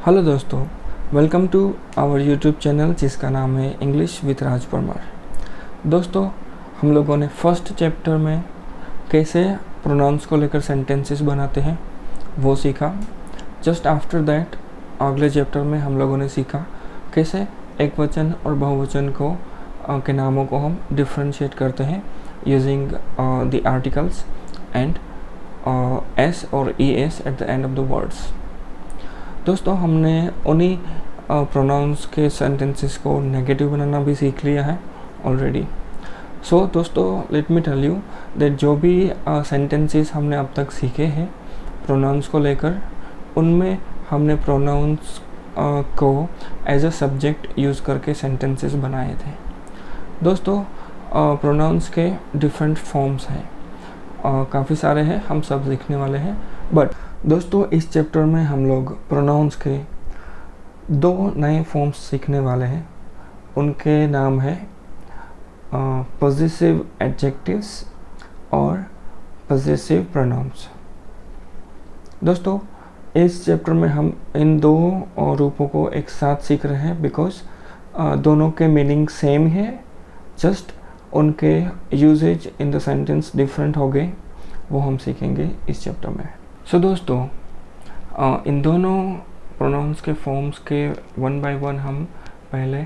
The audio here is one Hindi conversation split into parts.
हेलो दोस्तों, welcome to our YouTube channel जिसका नाम है इंग्लिश विद राज परमार। दोस्तों, हम लोगों ने फर्स्ट चैप्टर में कैसे प्रोनाउंस को लेकर सेंटेंसेस बनाते हैं वो सीखा। जस्ट आफ्टर दैट अगले चैप्टर में हम लोगों ने सीखा कैसे एक वचन और बहुवचन को के नामों को हम डिफ्रेंशिएट करते हैं using the articles and S और E S at the end of the words. दोस्तों, हमने उन्हीं प्रोनाउंस के सेंटेंसेस को नेगेटिव बनाना भी सीख लिया है ऑलरेडी। सो दोस्तों, let me tell you that जो भी सेंटेंसेस हमने अब तक सीखे हैं प्रोनाउंस को लेकर, उनमें हमने प्रोनाउंस को एज अ सब्जेक्ट यूज़ करके सेंटेंसेस बनाए थे। दोस्तों, प्रोनाउंस के डिफरेंट फॉर्म्स हैं, काफ़ी सारे हैं, हम सब सीखने वाले हैं। बट दोस्तों, इस चैप्टर में हम लोग प्रोनाउंस के दो नए फॉर्म्स सीखने वाले हैं। उनके नाम है पॉजिटिव एडजेक्टिव्स और पॉजिटिव प्रोनाउंस। दोस्तों, इस चैप्टर में हम इन दो रूपों को एक साथ सीख रहे हैं बिकॉज दोनों के मीनिंग सेम है, जस्ट उनके usages in the sentence different हो गए, वो हम सीखेंगे इस चैप्टर में। सो दोस्तों, इन दोनों प्रोनाउंस के फॉर्म्स के वन बाय वन हम पहले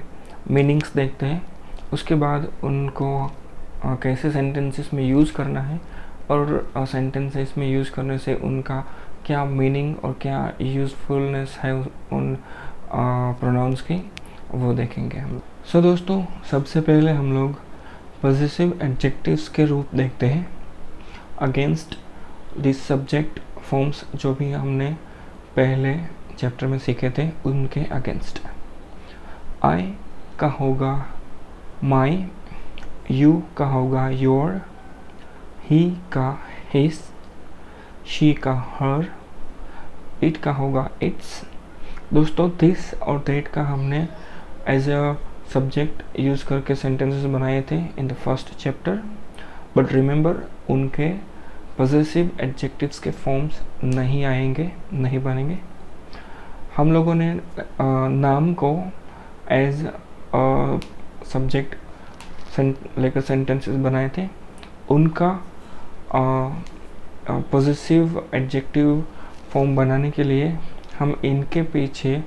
मीनिंग्स देखते हैं, उसके बाद उनको कैसे सेंटेंसेस में यूज़ करना है और सेंटेंसेस में यूज़ करने से उनका क्या मीनिंग और क्या यूज़फुलनेस है उन प्रोनाउंस की, वो देखेंगे हम। सो दोस्तों, सबसे पहले हम लोग पॉजिटिव एडजेक्टिव्स के रूप देखते हैं अगेंस्ट दिस सब्जेक्ट फॉर्म्स जो भी हमने पहले चैप्टर में सीखे थे उनके अगेंस्ट। आई का होगा माई, यू का होगा योर, ही का हिज, शी का हर, इट का होगा इट्स। दोस्तों, दिस और दैट का हमने एज अ सब्जेक्ट यूज़ करके सेंटेंसेस बनाए थे in the first chapter. But remember, उनके पॉजिटिव एडजेक्टिव्स के फॉर्म्स नहीं आएंगे, नहीं बनेंगे। हम लोगों ने नाम को एज सब्जेक्ट लेकर सेंटेंसेस बनाए थे, उनका पॉजिटिव एडजेक्टिव फॉर्म बनाने के लिए हम इनके पीछे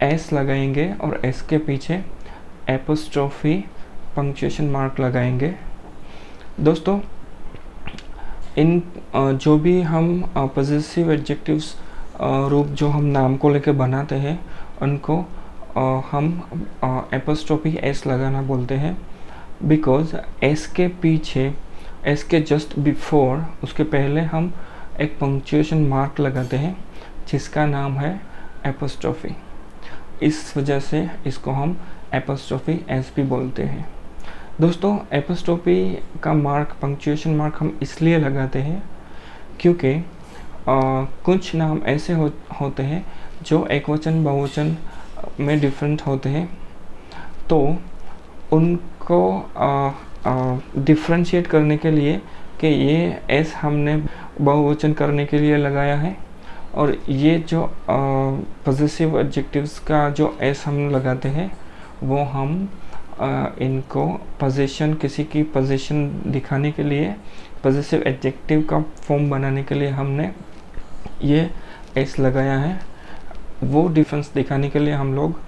एस लगाएंगे और एस के पीछे एपोस्ट्रोफी पंक्चुएशन मार्क लगाएंगे। दोस्तों, इन जो भी हम पॉजिटिव एडजेक्टिव्स रूप जो हम नाम को लेकर बनाते हैं उनको हम एपोस्ट्रोफी एस लगाना बोलते हैं बिकॉज एस के पीछे, एस के जस्ट बिफोर, उसके पहले हम एक पंक्चुएशन मार्क लगाते हैं जिसका नाम है एपोस्ट्रोफी। इस वजह से इसको हम एपोस्ट्रोफी एस भी बोलते हैं। दोस्तों, एपोस्ट्रोफी का मार्क, पंक्चुएशन मार्क हम इसलिए लगाते हैं क्योंकि कुछ नाम ऐसे होते हैं जो एक वचन बहुवचन में डिफरेंट होते हैं, तो उनको डिफ्रेंशिएट करने के लिए कि ये एस हमने बहुवचन करने के लिए लगाया है और ये जो पॉजिटिव एडजेक्टिव्स का जो एस हम लगाते हैं वो हम इनको पोजीशन, किसी की पोजीशन दिखाने के लिए, पॉजिटिव एडजेक्टिव का फॉर्म बनाने के लिए हमने ये एस लगाया है। वो डिफरेंस दिखाने के लिए हम लोग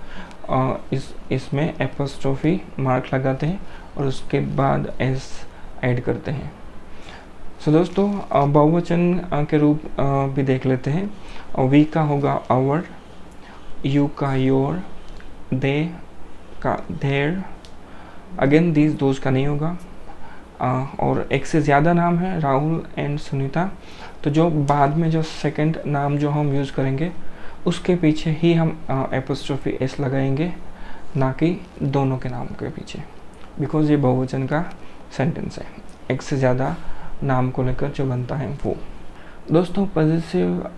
इसमें एपोस्ट्रोफी मार्क लगाते हैं और उसके बाद एस ऐड करते हैं। सो दोस्तों, बहुवचन के रूप भी देख लेते हैं। वी का होगा आवर, यू का योर, दे का देयर, अगेन दीज दोज का नहीं होगा। और एक से ज़्यादा नाम है, राहुल एंड सुनीता, तो जो बाद में जो सेकंड नाम जो हम यूज़ करेंगे उसके पीछे ही हम एपोस्ट्रोफी एस लगाएंगे, ना कि दोनों के नाम के पीछे, बिकॉज ये बहुवचन का सेंटेंस है, एक से ज़्यादा नाम को लेकर जो बनता है वो। दोस्तों, पॉजिटिव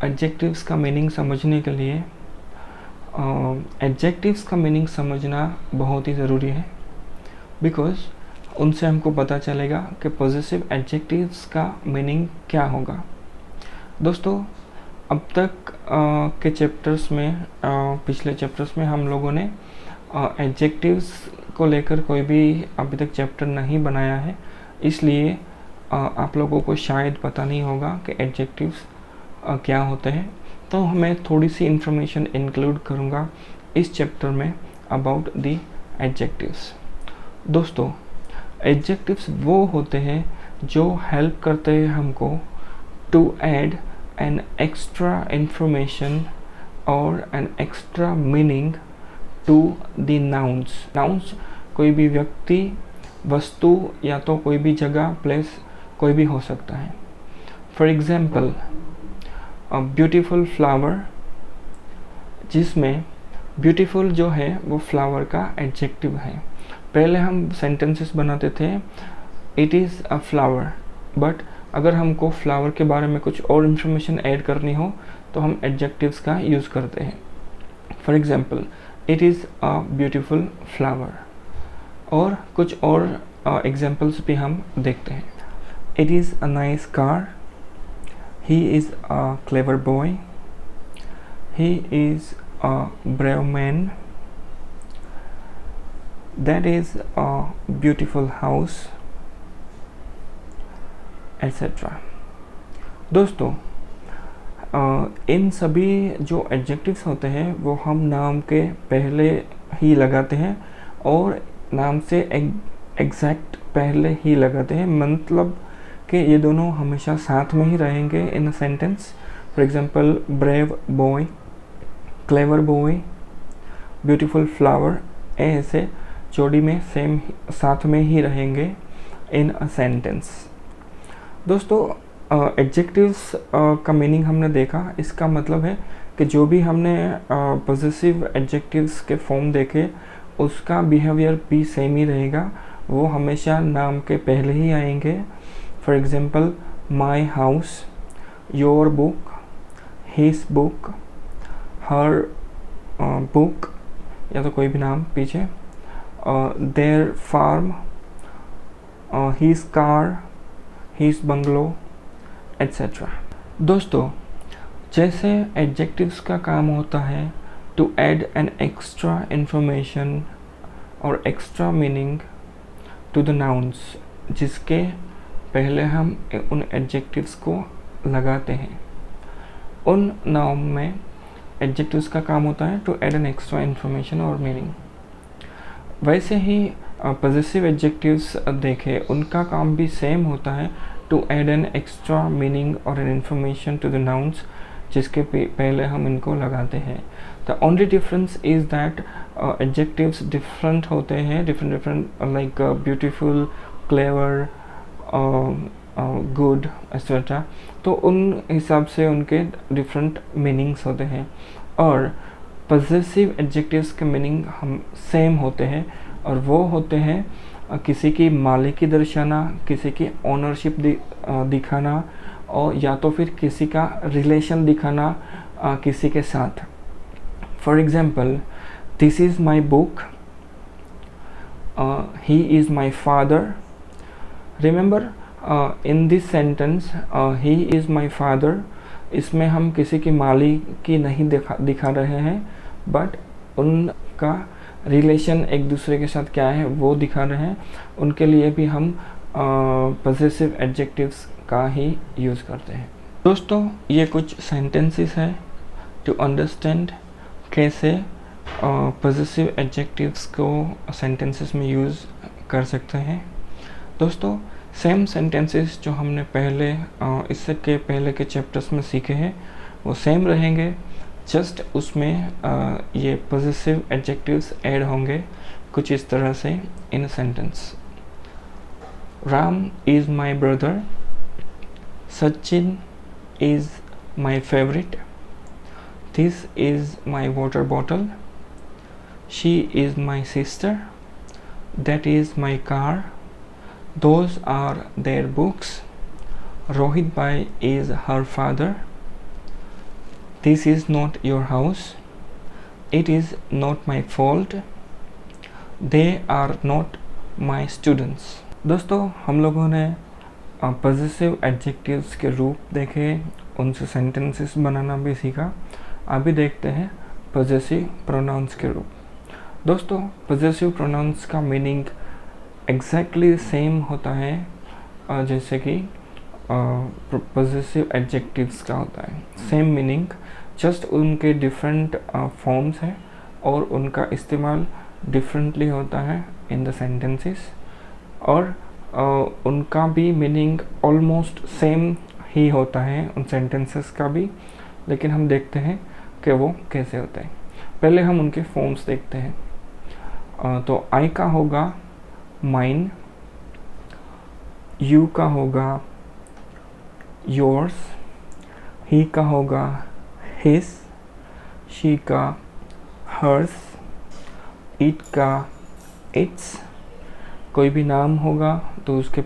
एडजेक्टिव्स का मीनिंग समझने के लिए एडजेक्टिव्स का मीनिंग समझना बहुत ही ज़रूरी है बिकॉज उनसे हमको पता चलेगा कि पॉजिटिव एडजेक्टिव्स का मीनिंग क्या होगा। दोस्तों, अब तक के चैप्टर्स में पिछले चैप्टर्स में हम लोगों ने एडजेक्टिव्स को लेकर कोई भी अभी तक चैप्टर नहीं बनाया है, इसलिए आप लोगों को शायद पता नहीं होगा कि एडजेक्टिव्स क्या होते हैं। तो मैं थोड़ी सी इंफॉर्मेशन इंक्लूड करूँगा इस चैप्टर में अबाउट द एडजेक्टिव्स। दोस्तों, एडजेक्टिव्स वो होते हैं जो हेल्प करते हैं हमको to add an extra information और an extra meaning to the nouns. Nouns कोई भी व्यक्ति, वस्तु या तो कोई भी जगह, प्लेस कोई भी हो सकता है। For example a beautiful flower, जिसमें ब्यूटीफुल जो है वो फ्लावर का एडजेक्टिव है। पहले हम सेंटेंसेस बनाते थे it is a flower, but अगर हमको फ्लावर के बारे में कुछ और इन्फॉर्मेशन ऐड करनी हो तो हम एडजेक्टिव्स का यूज़ करते हैं। For example it is a beautiful flower, और कुछ और एग्जाम्पल्स भी हम देखते हैं। It is a nice car, he is a clever boy, he is a brave man, that is a beautiful house, etcetera. दोस्तों, इन सभी जो एडजेक्टिव्स होते हैं वो हम नाम के पहले ही लगाते हैं और नाम से एग्जैक्ट पहले ही लगाते हैं, मतलब कि ये दोनों हमेशा साथ में ही रहेंगे in a sentence. For example brave boy, clever boy, beautiful flower, ऐसे जोड़ी में सेम साथ में ही रहेंगे इन अ सेंटेंस। दोस्तों, एडजेक्टिव्स का मीनिंग हमने देखा। इसका मतलब है कि जो भी हमने पॉजिटिव एडजेक्टिव्स के फॉर्म देखे उसका बिहेवियर भी सेम ही रहेगा, वो हमेशा नाम के पहले ही आएंगे। For example my house, your book, his book, her book या तो कोई भी नाम पीछे, their farm, his car, his bungalow, etcetera. दोस्तों, जैसे एडजेक्टिव्स का काम होता है to add an extra information और extra meaning to the nouns, जिसके पहले हम उन एडजेक्टिव्स को लगाते हैं। उन नाउन में एडजेक्टिव्स का काम होता है to add an extra information और मीनिंग। वैसे ही पॉजिटिव एडजेक्टिव्स देखें, उनका काम भी सेम होता है to add an extra meaning और an information to the nouns, जिसके पहले हम इनको लगाते हैं। The only difference is that adjectives different होते हैं, different like beautiful, clever, good, etcetera. तो उन हिसाब से उनके डिफरेंट मीनिंग्स होते हैं, और पॉजिटिव एडजेक्टिव्स के मीनिंग हम सेम होते हैं, और वो होते हैं किसी की मालिकी दर्शाना, किसी की ओनरशिप दिखाना, और या तो फिर किसी का रिलेशन दिखाना किसी के साथ। For example this is my book, he is my father. Remember in this sentence he is my father, इसमें हम किसी की मालिकी नहीं दिखा रहे हैं, बट उनका रिलेशन एक दूसरे के साथ क्या है वो दिखा रहे हैं। उनके लिए भी हम पॉजिटिव एडजेक्टिव्स का ही यूज़ करते हैं। दोस्तों, ये कुछ सेंटेंसेस है टू अंडरस्टैंड कैसे पॉजिटिव एडजेक्टिव्स को सेंटेंसेस में यूज़ कर सकते हैं। दोस्तों, सेम सेंटेंसेस जो हमने पहले इससे के पहले के चैप्टर्स में सीखे हैं वो सेम रहेंगे, जस्ट उसमें ये पॉजिटिव एडजेक्टिव्स ऐड होंगे कुछ इस तरह से in sentence. Ram is my brother, Sachin is my favourite, this is my water bottle, she is my sister, that is my car, those are their books, Rohit bhai is her father, this is not your house, it is not my fault, they are not my students। दोस्तों, हम लोगों ने पॉजिटिव एडजेक्टिव्स के रूप देखे, उनसे सेंटेंसेस बनाना भी सीखा। अभी देखते हैं पॉजेसिव प्रोनाउंस के रूप। दोस्तों, पॉजेसिव प्रोनाउंस का मीनिंग एग्जैक्टली सेम होता है जैसे कि पॉजेसिव एडजेक्टिव्स का होता है। सेम मीनिंग, जस्ट उनके डिफरेंट फॉर्म्स हैं और उनका इस्तेमाल डिफरेंटली होता है इन द सेंटेंसेस, और उनका भी मीनिंग ऑलमोस्ट सेम ही होता है उन सेंटेंसेस का भी। लेकिन हम देखते हैं कि वो कैसे होते हैं। पहले हम उनके फॉर्म्स देखते हैं। तो आई का होगा माइन, यू का होगा योर्स, ही का होगा हिज, शी का हर्स, इट का इट्स। कोई भी नाम होगा तो उसके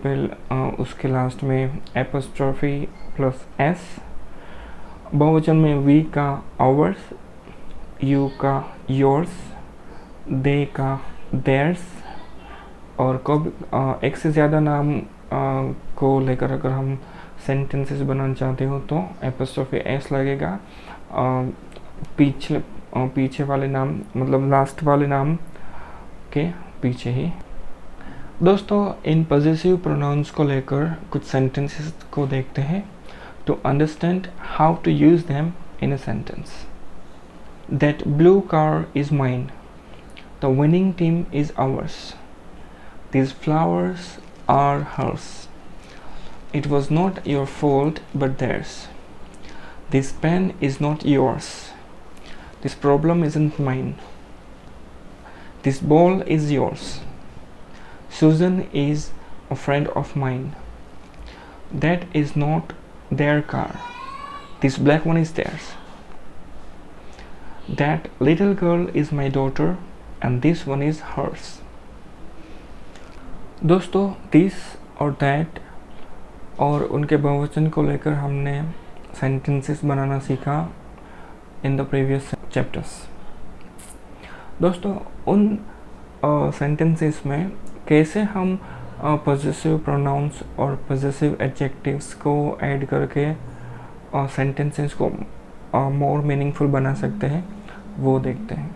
उसके लास्ट में एपोस्ट्रोफी प्लस एस। बहुवचन में वी का आवर्स, यू का योर्स, दे का देयर्स। और कब एक से ज़्यादा नाम को लेकर अगर हम सेंटेंसेस बनाना चाहते हो तो एपोस्ट्रोफी एस लगेगा पीछे वाले नाम, मतलब लास्ट वाले नाम के पीछे ही। दोस्तों, इन पॉजेसिव प्रोनाउंस को लेकर कुछ सेंटेंसेस को देखते हैं to understand how to use them in a sentence. That blue car is mine, the winning team is ours, these flowers are hers, it was not your fault but theirs, this pen is not yours, this problem isn't mine, this ball is yours, Susan is a friend of mine, that is not their car, this black one is theirs, that little girl is my daughter and this one is hers। दोस्तों, दिस और दैट और उनके बहुवचन को लेकर हमने सेंटेंसेस बनाना सीखा इन द प्रीवियस चैप्टर्स। दोस्तों, उन सेंटेंसेस में कैसे हम पॉजेसिव प्रोनाउंस और पॉजेसिव एडजेक्टिव्स को ऐड करके सेंटेंसेस को मोर मीनिंगफुल बना सकते हैं, वो देखते हैं।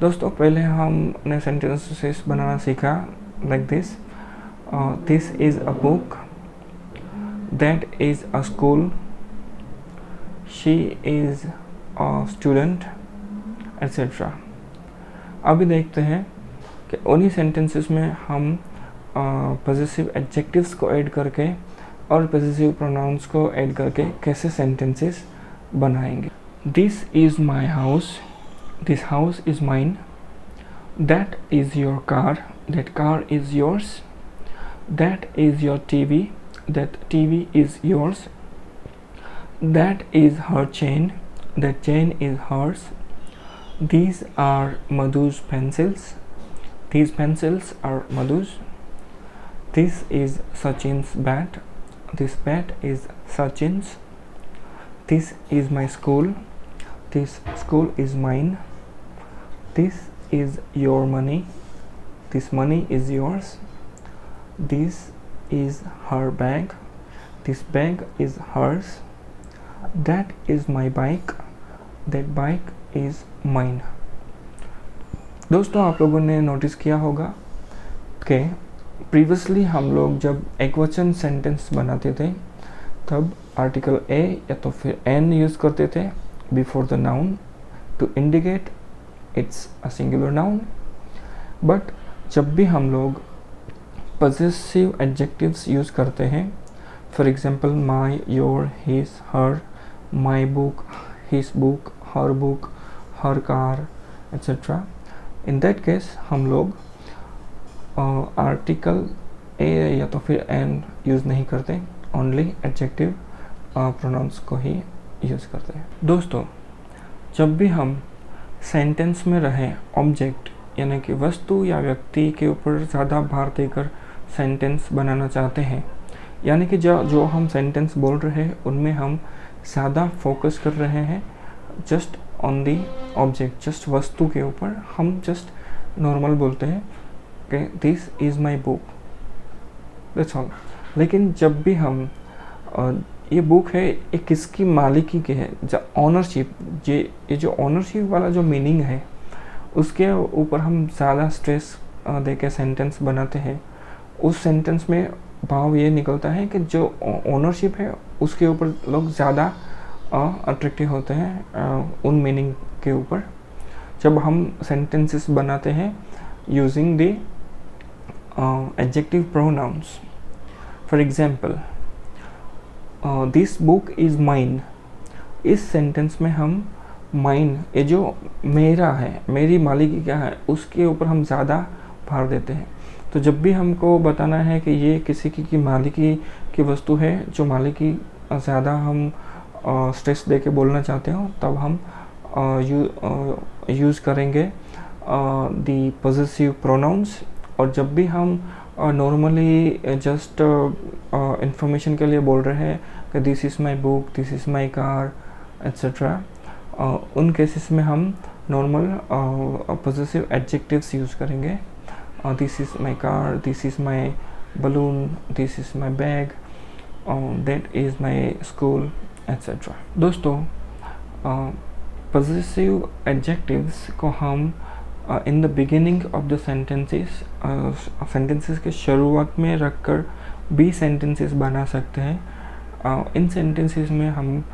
दोस्तों, पहले हमने सेंटेंसेस बनाना सीखा like this. This is a book, that is a school, she is a student, etc. अभी देखते हैं कि उन्हीं सेंटेंसेस में हम पॉजेसिव एडजेक्टिव्स को ऐड करके और पॉजेसिव प्रोनाउंस को ऐड करके कैसे सेंटेंसेस बनाएंगे। This is my house, this house is mine, that is your car, that car is yours, that is your TV, that TV is yours, that is her chain, that chain is hers, these are Madhu's pencils, these pencils are Madhu's, this is Sachin's bat, this bat is Sachin's, this is my school, this school is mine, this is your money, this money is yours, this is her bag, this bag is hers, that is my bike, that bike is mine। दोस्तों, आप लोगों ने नोटिस किया होगा कि प्रीवियसली हम लोग जब एकवचन सेंटेंस बनाते थे तब आर्टिकल ए या तो फिर एन यूज़ करते थे before the noun to indicate it's a singular noun. But जब भी हम लोग पॉजेसिव एडजेक्टिव्स यूज़ करते हैं, for example my, your, his, her, my book, his book, her car, etcetera, in that case हम लोग आर्टिकल ए या तो फिर एन यूज़ नहीं करते, ओनली एडजेक्टिव प्रोनाउंस को ही यूज़ करते हैं। दोस्तों, जब भी हम सेंटेंस में रहे ऑब्जेक्ट यानी कि वस्तु या व्यक्ति के ऊपर ज़्यादा भार देकर सेंटेंस बनाना चाहते हैं, यानी कि जो हम सेंटेंस बोल रहे हैं उनमें हम ज़्यादा फोकस कर रहे हैं just on the object, just वस्तु के ऊपर, हम जस्ट नॉर्मल बोलते हैं कि this is my book, that's all. लेकिन जब भी हम ये बुक है ये किसकी मालिकी की है, ऑनरशिप, ये जो ऑनरशिप वाला जो मीनिंग है उसके ऊपर हम ज़्यादा स्ट्रेस दे के सेंटेंस बनाते हैं। उस सेंटेंस में भाव ये निकलता है कि जो ओनरशिप है उसके ऊपर लोग ज़्यादा अट्रैक्टिव होते हैं उन मीनिंग के ऊपर, जब हम सेंटेंसेस बनाते हैं using the adjective pronouns. For example, this book is mine. इस सेंटेंस में हम माइन, ये जो मेरा है, मेरी मालिकी क्या है, उसके ऊपर हम ज़्यादा भार देते हैं। तो जब भी हमको बताना है कि ये किसी की मालिकी की वस्तु है, जो मालिकी ज़्यादा हम स्ट्रेस दे के बोलना चाहते हो, तब हम यूज़ करेंगे दी पॉजेसिव प्रोनाउंस। और जब भी हम नॉर्मली जस्ट इंफॉर्मेशन के लिए बोल रहे हैं कि this is my book, this is my car etcetera, उन केसेस में हम नॉर्मल पॉजेसिव एडजेक्टिव्स यूज़ करेंगे। This is my car, this is my balloon, this is my bag, that is my school etcetera. दोस्तों, पॉजेसिव एडजेक्टिव्स को हम in the beginning of the sentences के शुरुआत में रखकर भी सेंटेंसेस बना सकते हैं। इन सेंटेंसेस में हम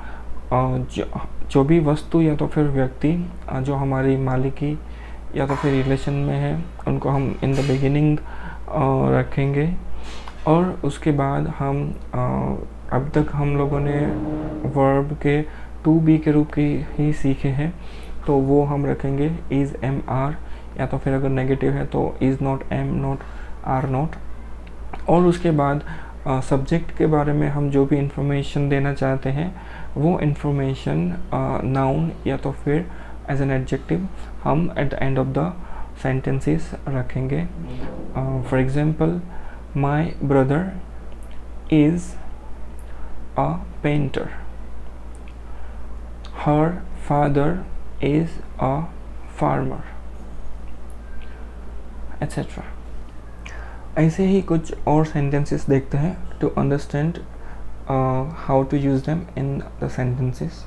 जो भी वस्तु या तो फिर व्यक्ति जो हमारी मालिकी या तो फिर रिलेशन में है, उनको हम इन द बिगिनिंग रखेंगे। और उसके बाद हम अब तक हम लोगों ने वर्ब के टू बी के रूप के ही सीखे हैं, तो वो हम रखेंगे इज़ एम आर, या तो फिर अगर नेगेटिव है तो is not, am not, are not. और उसके बाद सब्जेक्ट के बारे में हम जो भी इंफॉर्मेशन देना चाहते हैं वो इंफॉर्मेशन नाउन या तो फिर एज एन एडजेक्टिव हम at the end of the sentences रखेंगे। For example, my brother is a painter, her father is a farmer etcetera. ऐसे ही कुछ और सेंटेंसेस देखते हैं to understand how to use them in the sentences.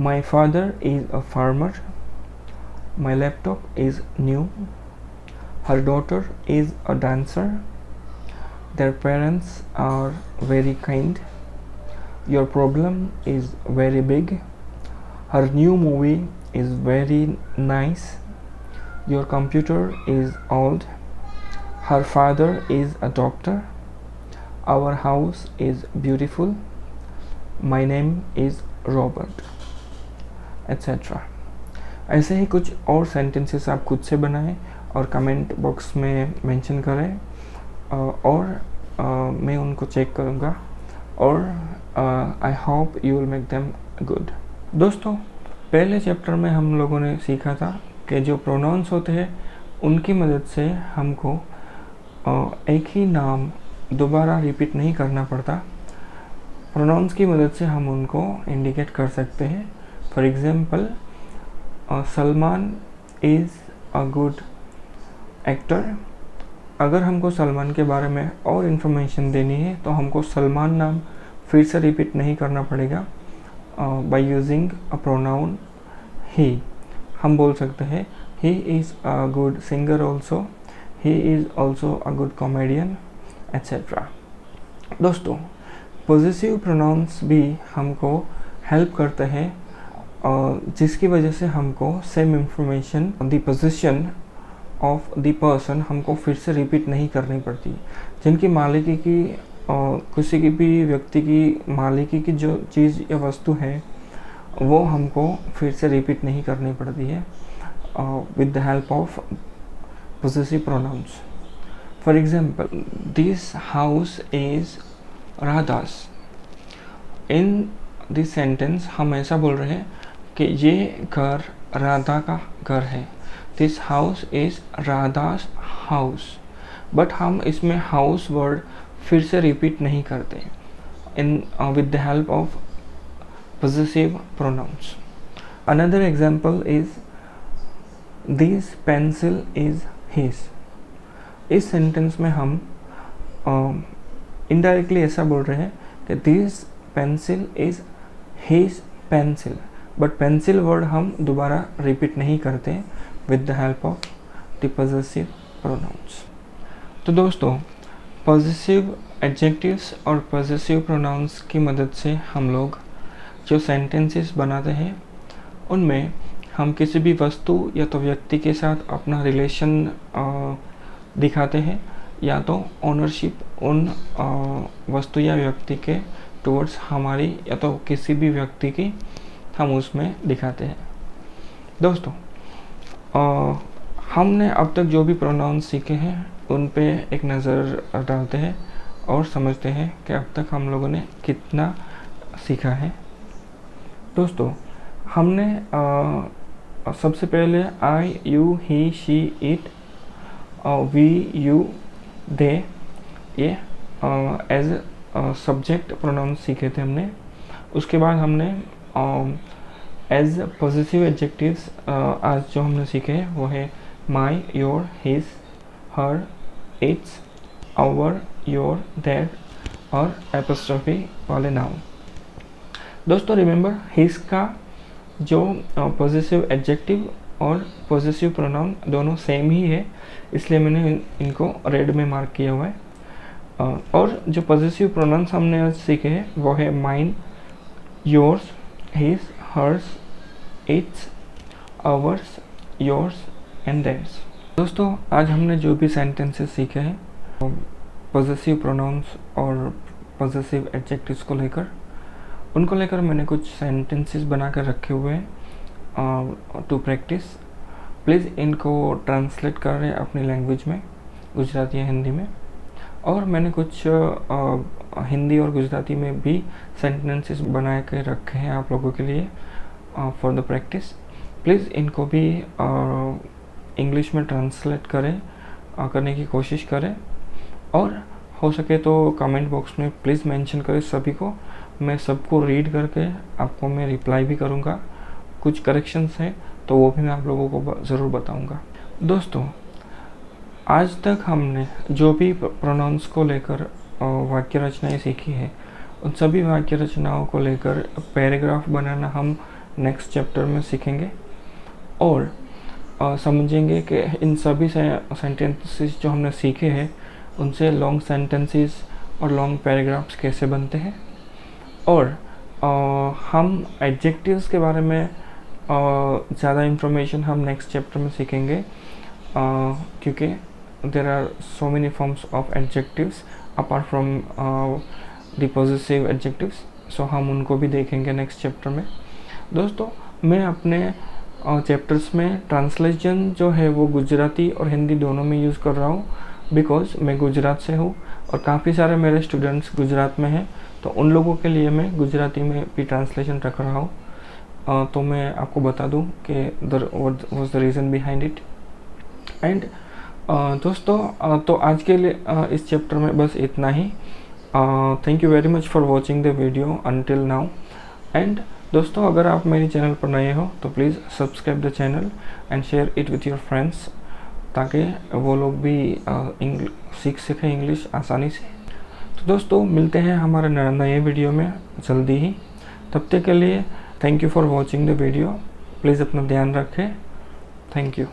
My father is a farmer, my laptop is new, her daughter is a dancer, their parents are very kind, your problem is very big, her new movie is very nice, your computer is old, her father is a doctor, our house is beautiful, my name is Robert etc. ऐसे ही कुछ और सेंटेंसेस आप खुद से बनाएं और कमेंट बॉक्स में मेंशन करें, और मैं उनको चेक करूँगा, और I hope you will make them good. दोस्तों, पहले चैप्टर में हम लोगों ने सीखा था कि जो प्रोनाउंस होते हैं उनकी मदद से हमको एक ही नाम दोबारा रिपीट नहीं करना पड़ता। प्रोनाउंस की मदद से हम उनको इंडिकेट कर सकते हैं। For example, Salman is a good actor. अगर हमको सलमान के बारे में और इन्फॉर्मेशन देनी है तो हमको सलमान नाम फिर से रिपीट नहीं करना पड़ेगा। बाय यूजिंग अ प्रोनाउन ही हम बोल सकते हैं he is a good singer also, he is also a good comedian etcetera. दोस्तों, पॉजेसिव प्रोनाउंस भी हमको हेल्प करते हैं, जिसकी वजह से हमको same information the position of the person हमको फिर से रिपीट नहीं करनी पड़ती। जिनकी मालिकी की किसी की भी व्यक्ति की मालिकी की जो चीज़ या वस्तु है वो हमको फिर से रिपीट नहीं करनी पड़ती है with the help of possessive pronouns. For example, this house is Radha's. In this sentence हम ऐसा बोल रहे हैं कि ये घर राधा का घर है। This house is Radha's house. But हम इसमें house वर्ड फिर से रिपीट नहीं करते with the help of possessive pronouns. Another example is this pencil is his. इस सेंटेंस में हम इनडायरेक्टली ऐसा बोल रहे हैं कि this pencil is his pencil, but pencil word हम दोबारा रिपीट नहीं करते with the help of the possessive pronouns. तो दोस्तों, पॉजेसिव एडजेक्टिव्स और पॉजेसिव प्रोनाउंस की मदद से हम लोग जो सेंटेंसेस बनाते हैं उनमें हम किसी भी वस्तु या तो व्यक्ति के साथ अपना रिलेशन दिखाते हैं, या तो ओनरशिप उन वस्तु या व्यक्ति के टुवर्ड्स हमारी या तो किसी भी व्यक्ति की हम उसमें दिखाते हैं। दोस्तों, हमने अब तक जो भी प्रोनाउंस सीखे हैं उन पे एक नज़र डालते हैं और समझते हैं कि अब तक हम लोगों ने कितना सीखा है। दोस्तों, हमने सबसे पहले I, you, he, she, it, we, you, they ये एज सब्जेक्ट प्रोनाउंस सीखे थे हमने। उसके बाद हमने एज पॉजेसिव एडजेक्टिव्स आज जो हमने सीखे हैं वो है my, your, his, her, its, our, your, their और एपोस्ट्रोफी वाले नाउन। दोस्तों, रिमेंबर हिज का जो पॉजेसिव एडजेक्टिव और पॉजेसिव प्रोनाउन दोनों सेम ही है, इसलिए मैंने इनको रेड में मार्क किया हुआ है। और जो पॉजेसिव प्रोनाउंस हमने आज सीखे हैं वो है mine, yours, his, hers, its, ours, yours and theirs. दोस्तों, आज हमने जो भी सेंटेंसेस सीखे हैं पॉजेसिव प्रोनाउंस और पॉजेसिव एडजेक्टिव्स को लेकर, उनको लेकर मैंने कुछ सेंटेंसेस बना कर रखे हुए हैं टू प्रैक्टिस। प्लीज़ इनको ट्रांसलेट कर रहे हैं अपनी लैंग्वेज में, गुजराती या हिंदी में, और मैंने कुछ हिंदी और गुजराती में भी सेंटेंसेस बना के रखे हैं आप लोगों के लिए फॉर द प्रैक्टिस। प्लीज़ इनको भी इंग्लिश में ट्रांसलेट करने की कोशिश करें, और हो सके तो कमेंट बॉक्स में प्लीज़ मेंशन करें सभी को। मैं सबको रीड करके आपको मैं रिप्लाई भी करूँगा। कुछ करेक्शंस हैं तो वो भी मैं आप लोगों को ज़रूर बताऊँगा। दोस्तों, आज तक हमने जो भी प्रोनाउंस को लेकर वाक्य रचनाएं सीखी है, उन सभी वाक्य रचनाओं को लेकर पैराग्राफ बनाना हम नेक्स्ट चैप्टर में सीखेंगे और समझेंगे कि इन सभी सेंटेंसेस जो हमने सीखे हैं उनसे लॉन्ग सेंटेंसेस और लॉन्ग पैराग्राफ्स कैसे बनते हैं। और हम एडजेक्टिव्स के बारे में ज़्यादा इंफॉर्मेशन हम नेक्स्ट चैप्टर में सीखेंगे, क्योंकि there are so many forms of adjectives apart from the possessive adjectives, so हम उनको भी देखेंगे नेक्स्ट चैप्टर में। दोस्तों, मैं अपने चैप्टर्स में ट्रांसलेशन जो है वो गुजराती और हिंदी दोनों में यूज़ कर रहा हूँ, बिकॉज़ मैं गुजरात से हूँ और काफ़ी सारे मेरे स्टूडेंट्स गुजरात में हैं, तो उन लोगों के लिए मैं गुजराती में भी ट्रांसलेशन रख रहा हूँ। तो मैं आपको बता दूँ कि what was the reason behind it. And दोस्तों, तो आज के लिए इस चैप्टर में बस इतना ही। Thank you very much for watching the video until now. And दोस्तों, अगर आप मेरे चैनल पर नए हो तो please subscribe the channel and share it with your friends, ताकि वो लोग भी सीख सकें इंग्लिश आसानी से। तो दोस्तों, मिलते हैं हमारे नए वीडियो में जल्दी ही। तब तक के लिए thank you for watching the video. Please अपना ध्यान रखें। Thank you.